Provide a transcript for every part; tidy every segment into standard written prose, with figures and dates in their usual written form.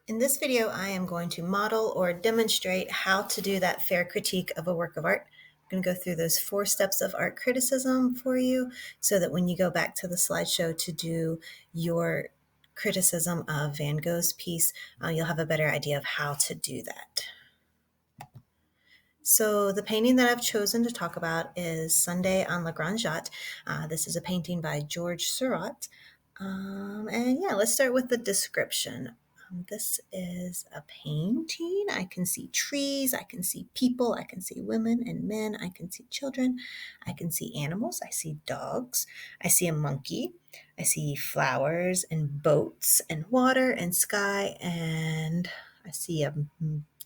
In this video, I am going to model or demonstrate how to do that fair critique of a work of art. I'm going to go through those 4 steps of art criticism for you so that when you go back to the slideshow to do your criticism of Van Gogh's piece, you'll have a better idea of how to do that. So the painting that I've chosen to talk about is Sunday on La Grande Jatte. This is a painting by George Seurat. Let's start with the description. This is a painting. I can see trees, I can see people, I can see women and men, I can see children, I can see animals, I see dogs, I see a monkey, I see flowers and boats and water and sky, and I see a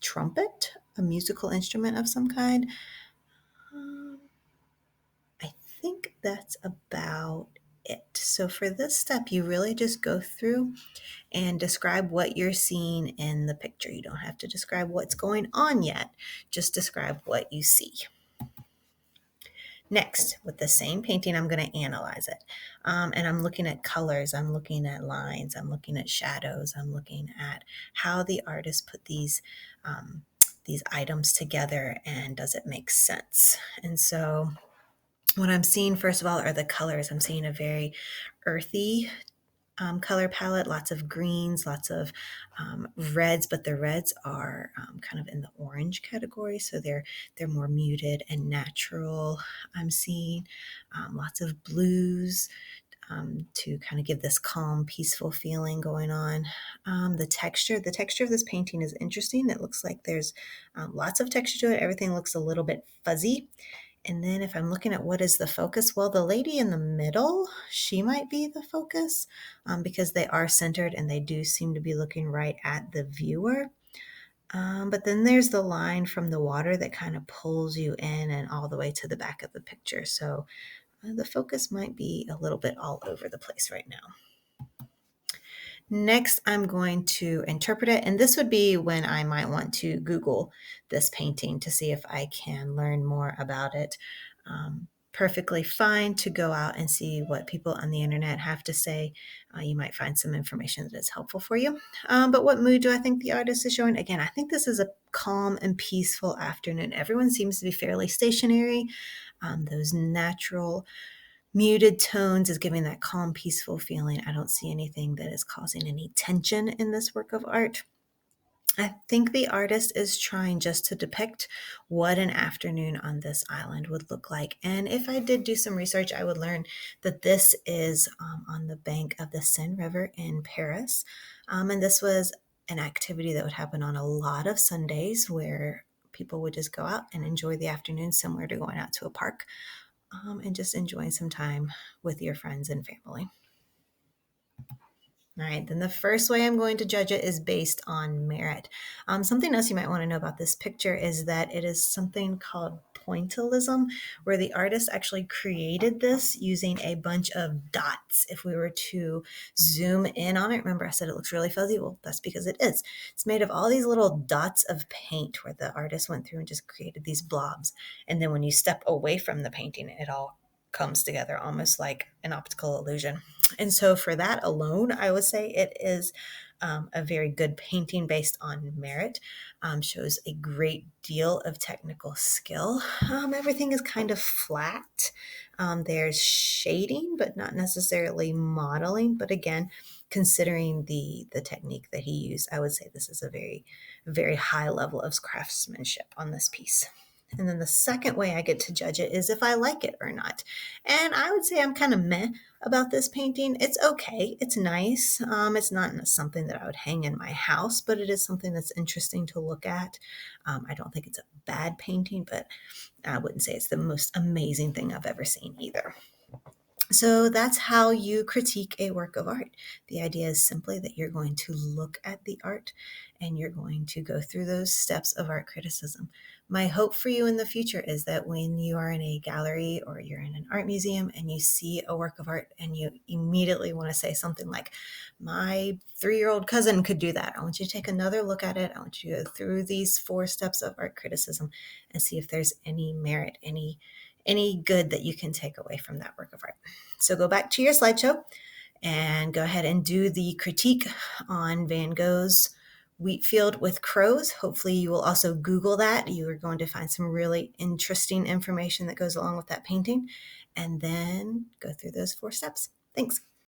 trumpet, a musical instrument of some kind. I think that's about it. So for this step, you really just go through and describe what you're seeing in the picture. You don't have to describe what's going on yet, just describe what you see. Next, with the same painting, I'm going to analyze it. And I'm looking at colors, I'm looking at lines, I'm looking at shadows, I'm looking at how the artist put these items together and does it make sense? And so what I'm seeing, first of all, are the colors. I'm seeing a very earthy color palette, lots of greens, lots of reds, but the reds are kind of in the orange category, so they're more muted and natural. I'm seeing lots of blues to kind of give this calm, peaceful feeling going on. The texture of this painting is interesting. It looks like there's lots of texture to it. Everything looks a little bit fuzzy. And then if I'm looking at what is the focus, well, the lady in the middle, she might be the focus because they are centered and they do seem to be looking right at the viewer. But then there's the line from the water that kind of pulls you in and all the way to the back of the picture. So the focus might be a little bit all over the place right now. Next, I'm going to interpret it, and this would be when I might want to Google this painting to see if I can learn more about it. Perfectly fine to go out and see what people on the internet have to say. You might find some information that is helpful for you. But what mood do I think the artist is showing? Again, I think this is a calm and peaceful afternoon. Everyone seems to be fairly stationary. Those natural muted tones is giving that calm, peaceful feeling. I don't see anything that is causing any tension in this work of art. I think the artist is trying just to depict what an afternoon on this island would look like. And if I did do some research, I would learn that this is on the bank of the Seine River in Paris. And this was an activity that would happen on a lot of Sundays where people would just go out and enjoy the afternoon, similar to going out to a park and just enjoying some time with your friends and family. All right, then the first way I'm going to judge it is based on merit. Something else you might want to know about this picture is that it is something called pointillism, where the artist actually created this using a bunch of dots. If we were to zoom in on it, remember I said it looks really fuzzy? Well, that's because it is. It's made of all these little dots of paint where the artist went through and just created these blobs. And then when you step away from the painting, it all comes together almost like an optical illusion. And so for that alone, I would say it is a very good painting based on merit. Shows a great deal of technical skill. Everything is kind of flat. There's shading, but not necessarily modeling. But again, considering the technique that he used, I would say this is a very, very high level of craftsmanship on this piece. And then the second way I get to judge it is if I like it or not. And I would say I'm kind of meh about this painting. It's okay. It's nice. It's not something that I would hang in my house, but it is something that's interesting to look at. I don't think it's a bad painting, but I wouldn't say it's the most amazing thing I've ever seen either. So that's how you critique a work of art. The idea is simply that you're going to look at the art and you're going to go through those steps of art criticism. My hope for you in the future is that when you are in a gallery or you're in an art museum and you see a work of art and you immediately want to say something like, my 3-year-old cousin could do that. I want you to take another look at it. I want you to go through these 4 steps of art criticism and see if there's any merit, any good that you can take away from that work of art. So go back to your slideshow and go ahead and do the critique on Van Gogh's wheat field with crows. Hopefully you will also Google that. You are going to find some really interesting information that goes along with that painting, and then go through those 4 steps. Thanks.